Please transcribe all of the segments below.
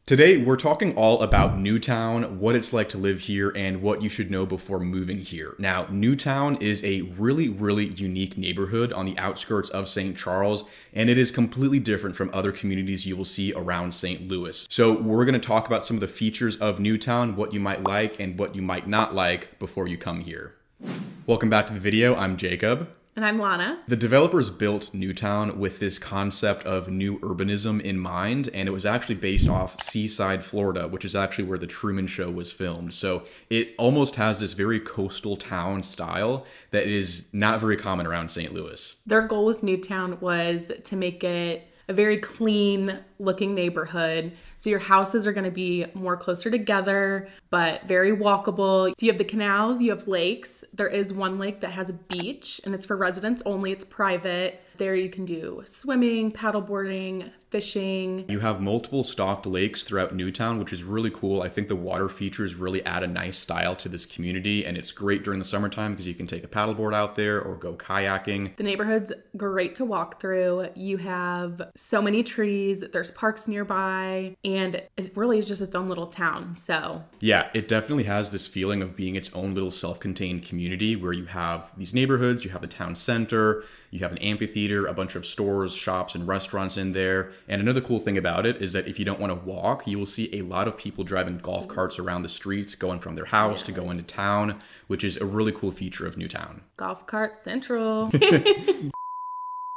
Today, we're talking all about Newtown, what it's like to live here, and what you should know before moving here. Now, Newtown is a really unique neighborhood on the outskirts of St. Charles, and it is completely different from other communities you will see around St. Louis. So we're going to talk about some of the features of Newtown, what you might like and what you might not like before you come here. Welcome back to the video. I'm Jacob. And I'm Lana. The developers built Newtown with this concept of new urbanism in mind, and it was actually based off Seaside, Florida, which is actually where the Truman Show was filmed. So it almost has this very coastal town style that is not very common around St. Louis. Their goal with Newtown was to make it a very clean looking neighborhood. So your houses are going to be more closer together, but very walkable. So you have the canals, you have lakes. There is one lake that has a beach and it's for residents only. It's private. There you can do swimming, paddleboarding, fishing. You have multiple stocked lakes throughout Newtown, which is really cool. I think the water features really add a nice style to this community, and it's great during the summertime because you can take a paddleboard out there or go kayaking. The neighborhood's great to walk through. You have so many trees, there's parks nearby, and it really is just its own little town. So yeah, it definitely has this feeling of being its own little self-contained community where you have these neighborhoods, you have the town center, you have an amphitheater, a bunch of stores, shops, and restaurants in there. And another cool thing about it is that if you don't want to walk, you will see a lot of people driving golf carts around the streets, going from their house to go into town, which is a really cool feature of Newtown. Golf cart central.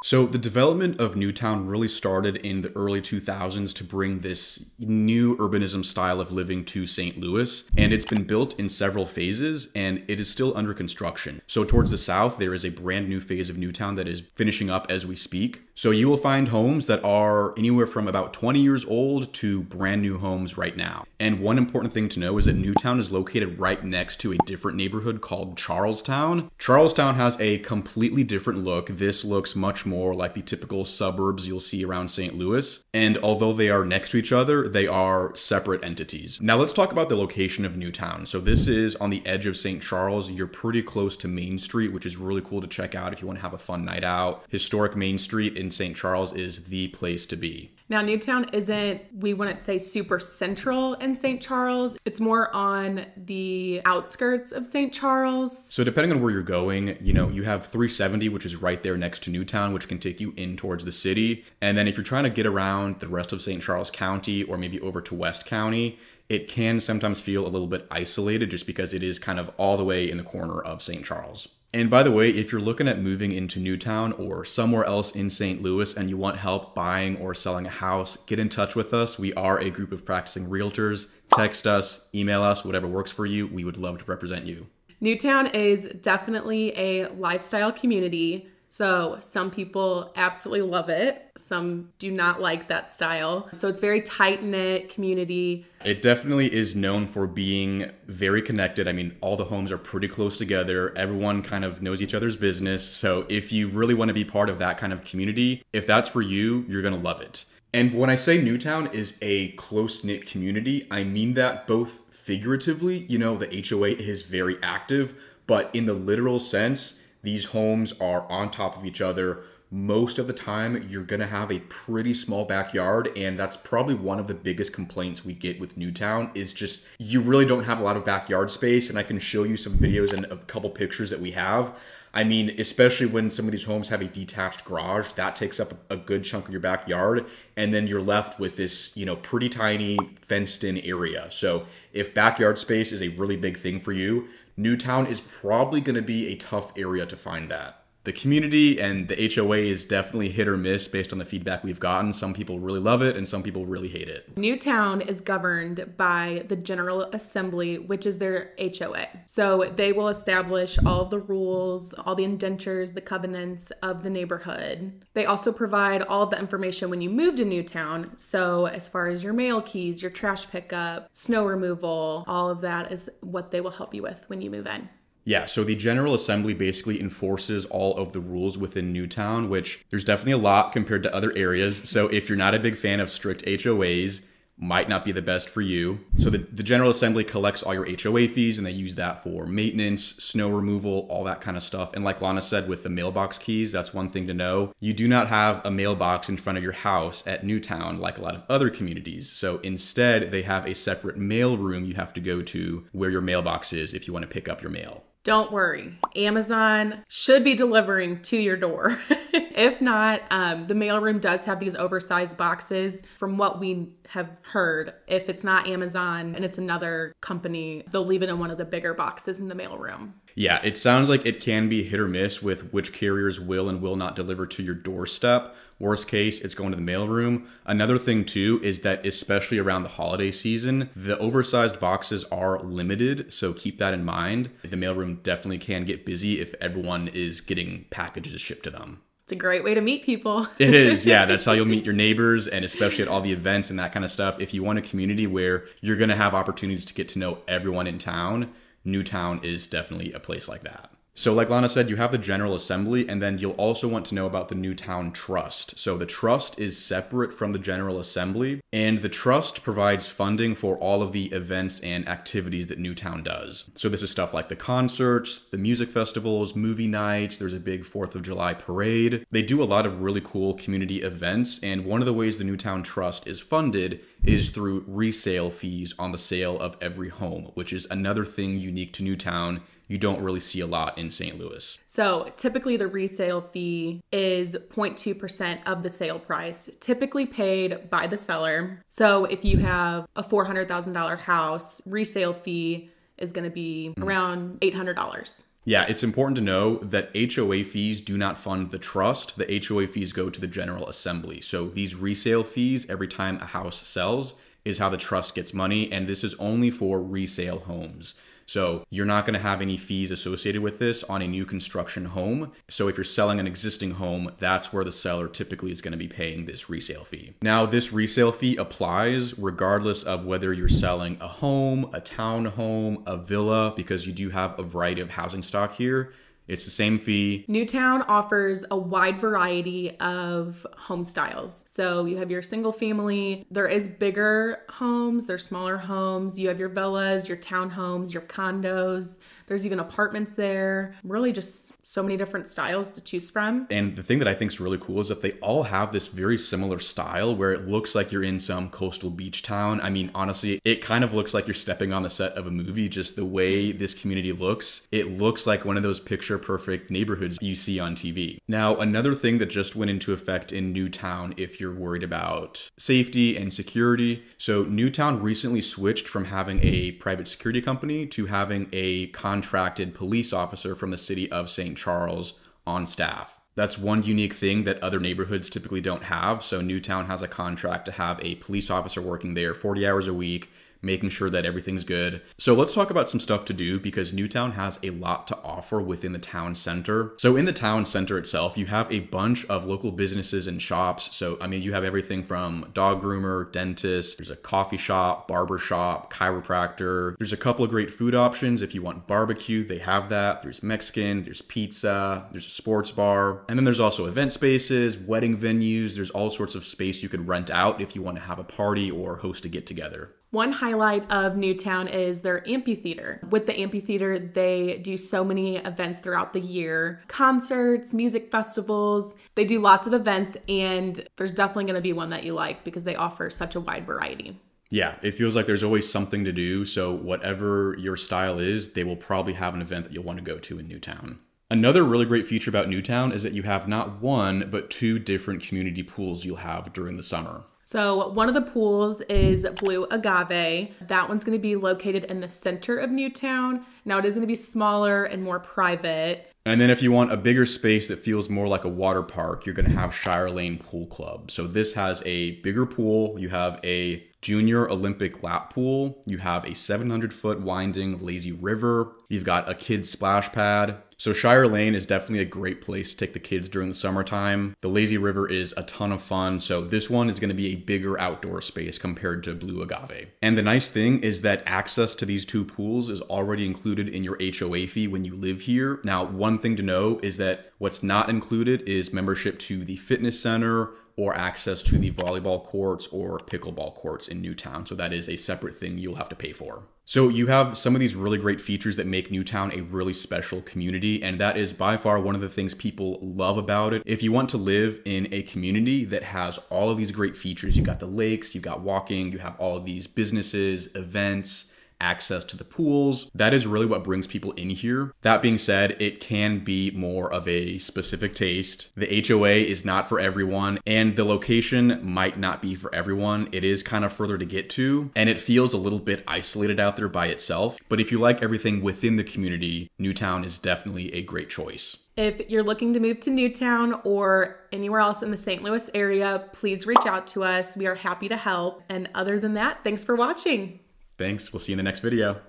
So the development of Newtown really started in the early 2000s to bring this new urbanism style of living to St. Louis, and it's been built in several phases, and it is still under construction. So towards the south, there is a brand new phase of Newtown that is finishing up as we speak. So you will find homes that are anywhere from about 20 years old to brand new homes right now. And one important thing to know is that Newtown is located right next to a different neighborhood called Charlestown. Charlestown has a completely different look. This looks much more like the typical suburbs you'll see around St. Louis. And although they are next to each other, they are separate entities. Now let's talk about the location of Newtown. So this is on the edge of St. Charles. You're pretty close to Main Street, which is really cool to check out if you want to have a fun night out. Historic Main Street in St. Charles is the place to be. Now, Newtown isn't, we wouldn't say super central in St. Charles. It's more on the outskirts of St. Charles. So depending on where you're going, you have 370, which is right there next to Newtown, which can take you in towards the city. And then if you're trying to get around the rest of St. Charles County or maybe over to West County, it can sometimes feel a little bit isolated just because it is kind of all the way in the corner of St. Charles. And by the way, if you're looking at moving into Newtown or somewhere else in St. Louis and you want help buying or selling a house, get in touch with us. We are a group of practicing realtors. Text us, email us, whatever works for you. We would love to represent you. Newtown is definitely a lifestyle community. So some people absolutely love it. Some do not like that style. So it's very tight-knit community. It definitely is known for being very connected. I mean, all the homes are pretty close together. Everyone kind of knows each other's business. So if you really want to be part of that kind of community, if that's for you, you're going to love it. And when I say Newtown is a close-knit community, I mean that both figuratively, the HOA is very active, but in the literal sense, these homes are on top of each other. Most of the time, you're gonna have a pretty small backyard, and that's probably one of the biggest complaints we get with Newtown is just you really don't have a lot of backyard space, and I can show you some videos and a couple pictures that we have. I mean, especially when some of these homes have a detached garage, that takes up a good chunk of your backyard, and then you're left with this, pretty tiny fenced-in area. So if backyard space is a really big thing for you, Newtown is probably going to be a tough area to find that. The community and the HOA is definitely hit or miss based on the feedback we've gotten. Some people really love it and some people really hate it. Newtown is governed by the General Assembly, which is their HOA. So they will establish all of the rules, all the indentures, the covenants of the neighborhood. They also provide all of the information when you move to Newtown. So as far as your mail keys, your trash pickup, snow removal, all of that is what they will help you with when you move in. Yeah, so the General Assembly basically enforces all of the rules within Newtown, which there's definitely a lot compared to other areas. So if you're not a big fan of strict HOAs, might not be the best for you. So the General Assembly collects all your HOA fees, and they use that for maintenance, snow removal, all that kind of stuff. And like Lana said, with the mailbox keys, that's one thing to know. You do not have a mailbox in front of your house at Newtown like a lot of other communities. So instead, they have a separate mail room you have to go to where your mailbox is if you want to pick up your mail. Don't worry, Amazon should be delivering to your door. If not, the mailroom does have these oversized boxes. From what we have heard, if it's not Amazon and it's another company, they'll leave it in one of the bigger boxes in the mailroom. Yeah, it sounds like it can be hit or miss with which carriers will and will not deliver to your doorstep. Worst case, it's going to the mailroom. Another thing too is that especially around the holiday season, the oversized boxes are limited, so keep that in mind. The mailroom definitely can get busy if everyone is getting packages shipped to them. It's a great way to meet people. It is, yeah. That's how you'll meet your neighbors, and especially at all the events and that kind of stuff. If you want a community where you're going to have opportunities to get to know everyone in town, Newtown is definitely a place like that. So like Lana said, you have the General Assembly, and then you'll also want to know about the Newtown Trust. So the Trust is separate from the General Assembly, and the Trust provides funding for all of the events and activities that Newtown does. So this is stuff like the concerts, the music festivals, movie nights, there's a big 4th of July parade. They do a lot of really cool community events, and one of the ways the Newtown Trust is funded is through resale fees on the sale of every home, which is another thing unique to Newtown you don't really see a lot in St. Louis. So typically the resale fee is 0.2% of the sale price, typically paid by the seller. So if you have a $400,000 house, resale fee is going to be around $800. Yeah, it's important to know that HOA fees do not fund the trust. The HOA fees go to the General Assembly. So these resale fees, every time a house sells, is how the trust gets money, and this is only for resale homes. So you're not going to have any fees associated with this on a new construction home. So if you're selling an existing home, that's where the seller typically is going to be paying this resale fee. Now, this resale fee applies regardless of whether you're selling a home, a townhome, a villa, because you do have a variety of housing stock here. It's the same fee. Newtown offers a wide variety of home styles. So you have your single family, there is bigger homes, there's smaller homes, you have your villas, your townhomes, your condos, there's even apartments there. Really just so many different styles to choose from. And the thing that I think is really cool is that they all have this very similar style where it looks like you're in some coastal beach town. I mean, honestly, it kind of looks like you're stepping on the set of a movie, just the way this community looks. It looks like one of those picture perfect neighborhoods you see on TV. Now, another thing that just went into effect in Newtown, if you're worried about safety and security. So Newtown recently switched from having a private security company to having a contracted police officer from the city of St. Charles on staff. That's one unique thing that other neighborhoods typically don't have. So Newtown has a contract to have a police officer working there 40 hours a week, making sure that everything's good. So let's talk about some stuff to do because Newtown has a lot to offer within the town center. So in the town center itself, you have a bunch of local businesses and shops. So, I mean, you have everything from dog groomer, dentist, there's a coffee shop, barber shop, chiropractor. There's a couple of great food options. If you want barbecue, they have that. There's Mexican, there's pizza, there's a sports bar. And then there's also event spaces, wedding venues. There's all sorts of space you could rent out if you want to have a party or host a get-together. One highlight of Newtown is their amphitheater. With the amphitheater, they do so many events throughout the year. Concerts, music festivals. They do lots of events, and there's definitely going to be one that you like because they offer such a wide variety. Yeah, it feels like there's always something to do. So whatever your style is, they will probably have an event that you'll want to go to in Newtown. Another really great feature about Newtown is that you have not one, but two different community pools you'll have during the summer. So one of the pools is Blue Agave. That one's going to be located in the center of Newtown. Now it is going to be smaller and more private. And then if you want a bigger space that feels more like a water park, you're going to have Shire Lane Pool Club. So this has a bigger pool. You have a junior Olympic lap pool. You have a 700-foot winding lazy river. You've got a kid's splash pad. So Shire Lane is definitely a great place to take the kids during the summertime. The lazy river is a ton of fun, so this one is going to be a bigger outdoor space compared to Blue Agave. And the nice thing is that access to these two pools is already included in your HOA fee when you live here. Now, one thing to know is that what's not included is membership to the fitness center or access to the volleyball courts or pickleball courts in Newtown. So that is a separate thing you'll have to pay for. So you have some of these really great features that make Newtown a really special community, and that is by far one of the things people love about it. If you want to live in a community that has all of these great features, you've got the lakes, you've got walking, you have all of these businesses, events, access to the pools. That is really what brings people in here. That being said, it can be more of a specific taste. The HOA is not for everyone, and the location might not be for everyone. It is kind of further to get to, and it feels a little bit isolated out there by itself. But if you like everything within the community, Newtown is definitely a great choice. If you're looking to move to Newtown or anywhere else in the St. Louis area, please reach out to us. We are happy to help. And other than that, thanks for watching. Thanks. We'll see you in the next video.